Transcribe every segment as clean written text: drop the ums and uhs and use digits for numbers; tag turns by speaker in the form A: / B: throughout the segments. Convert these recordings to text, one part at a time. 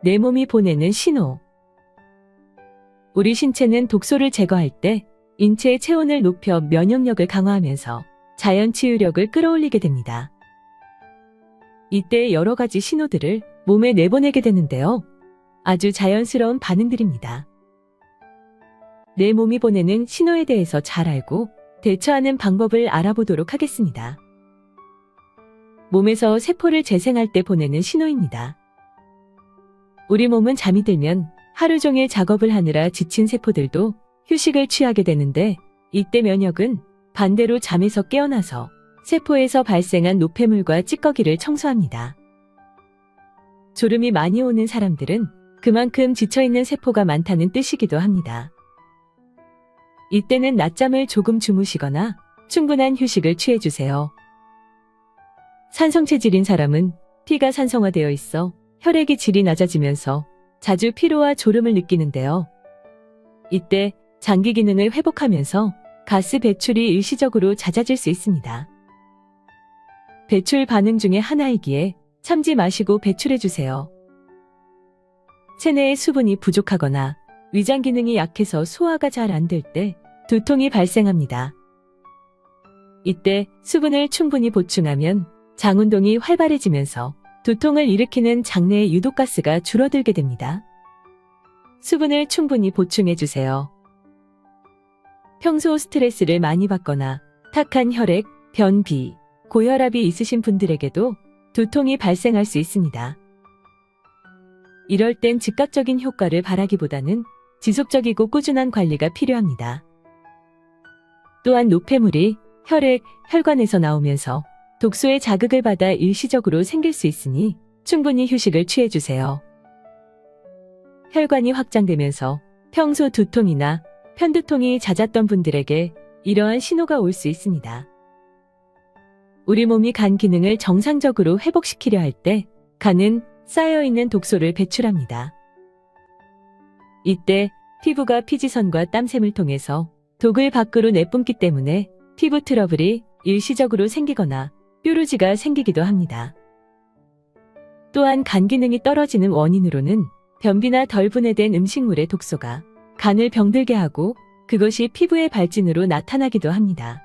A: 내 몸이 보내는 신호. 우리 신체는 독소를 제거할 때 인체의 체온을 높여 면역력을 강화하면서 자연 치유력을 끌어올리게 됩니다. 이때 여러 가지 신호들을 몸에 내보내게 되는데요. 아주 자연스러운 반응들입니다. 내 몸이 보내는 신호에 대해서 잘 알고 대처하는 방법을 알아보도록 하겠습니다. 몸에서 세포를 재생할 때 보내는 신호입니다. 우리 몸은 잠이 들면 하루 종일 작업을 하느라 지친 세포들도 휴식을 취하게 되는데, 이때 면역은 반대로 잠에서 깨어나서 세포에서 발생한 노폐물과 찌꺼기를 청소합니다. 졸음이 많이 오는 사람들은 그만큼 지쳐있는 세포가 많다는 뜻이기도 합니다. 이때는 낮잠을 조금 주무시거나 충분한 휴식을 취해주세요. 산성체질인 사람은 피가 산성화되어 있어 혈액의 질이 낮아지면서 자주 피로와 졸음을 느끼는데요. 이때 장기 기능을 회복하면서 가스 배출이 일시적으로 잦아질 수 있습니다. 배출 반응 중에 하나이기에 참지 마시고 배출해주세요. 체내에 수분이 부족하거나 위장 기능이 약해서 소화가 잘 안 될 때 두통이 발생합니다. 이때 수분을 충분히 보충하면 장 운동이 활발해지면서 두통을 일으키는 장내의 유독가스가 줄어들게 됩니다. 수분을 충분히 보충해주세요. 평소 스트레스를 많이 받거나 탁한 혈액, 변비, 고혈압이 있으신 분들에게도 두통이 발생할 수 있습니다. 이럴 땐 즉각적인 효과를 바라기보다는 지속적이고 꾸준한 관리가 필요합니다. 또한 노폐물이 혈액, 혈관에서 나오면서 독소의 자극을 받아 일시적으로 생길 수 있으니 충분히 휴식을 취해주세요. 혈관이 확장되면서 평소 두통이나 편두통이 잦았던 분들에게 이러한 신호가 올 수 있습니다. 우리 몸이 간 기능을 정상적으로 회복시키려 할 때 간은 쌓여있는 독소를 배출합니다. 이때 피부가 피지선과 땀샘을 통해서 독을 밖으로 내뿜기 때문에 피부 트러블이 일시적으로 생기거나 뾰루지가 생기기도 합니다. 또한 간 기능이 떨어지는 원인으로는 변비나 덜 분해된 음식물의 독소가 간을 병들게 하고 그것이 피부의 발진으로 나타나기도 합니다.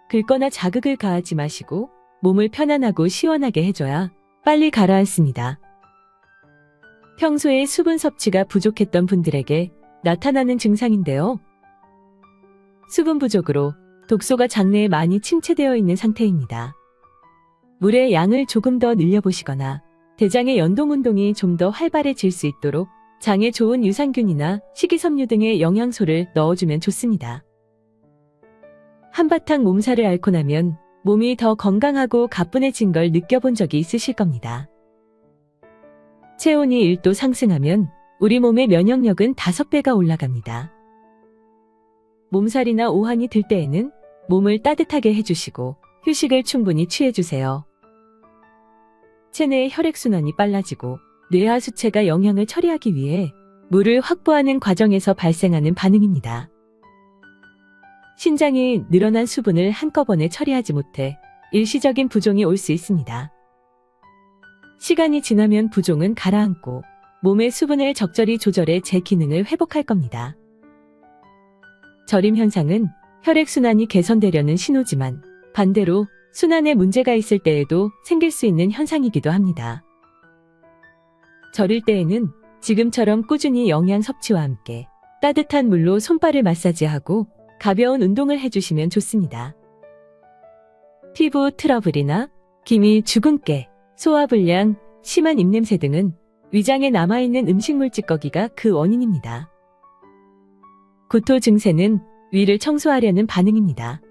A: 긁거나 자극을 가하지 마시고 몸을 편안하고 시원하게 해줘야 빨리 가라앉습니다. 평소에 수분 섭취가 부족했던 분들에게 나타나는 증상인데요. 수분 부족으로 독소가 장내에 많이 침체되어 있는 상태입니다. 물의 양을 조금 더 늘려보시거나 대장의 연동 운동이 좀 더 활발해질 수 있도록 장에 좋은 유산균이나 식이섬유 등의 영양소를 넣어주면 좋습니다. 한바탕 몸살을 앓고 나면 몸이 더 건강하고 가뿐해진 걸 느껴본 적이 있으실 겁니다. 체온이 1도 상승하면 우리 몸의 면역력은 5배가 올라갑니다. 몸살이나 오한이 들 때에는 몸을 따뜻하게 해주시고 휴식을 충분히 취해주세요. 체내의 혈액순환이 빨라지고 뇌하 수체가 영양을 처리하기 위해 물을 확보하는 과정에서 발생하는 반응입니다. 신장이 늘어난 수분을 한꺼번에 처리하지 못해 일시적인 부종이 올 수 있습니다. 시간이 지나면 부종은 가라앉고 몸의 수분을 적절히 조절해 제 기능을 회복할 겁니다. 저림 현상은 혈액순환이 개선되려는 신호지만 반대로 순환에 문제가 있을 때에도 생길 수 있는 현상이기도 합니다. 저릴 때에는 지금처럼 꾸준히 영양 섭취와 함께 따뜻한 물로 손발을 마사지하고 가벼운 운동을 해주시면 좋습니다. 피부 트러블이나 기미, 주근깨, 소화불량, 심한 입냄새 등은 위장에 남아있는 음식물 찌꺼기가 그 원인입니다. 구토 증세는 위를 청소하려는 반응입니다.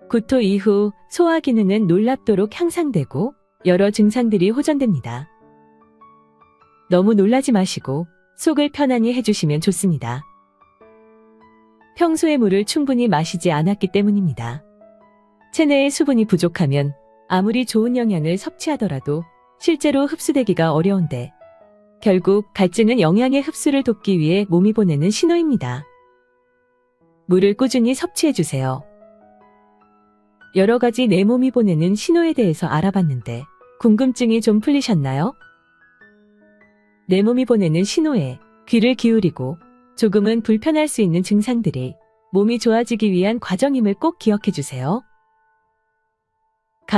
A: 구토 이후 소화 기능은 놀랍도록 향상되고 여러 증상들이 호전됩니다. 너무 놀라지 마시고 속을 편안히 해주시면 좋습니다. 평소에 물을 충분히 마시지 않았기 때문입니다. 체내에 수분이 부족하면 아무리 좋은 영양을 섭취하더라도 실제로 흡수되기가 어려운데 결국 갈증은 영양의 흡수를 돕기 위해 몸이 보내는 신호입니다. 물을 꾸준히 섭취해주세요. 여러 가지 내 몸이 보내는 신호에 대해서 알아봤는데 궁금증이 좀 풀리셨나요? 내 몸이 보내는 신호에 귀를 기울이고 조금은 불편할 수 있는 증상들이 몸이 좋아지기 위한 과정임을 꼭 기억해 주세요.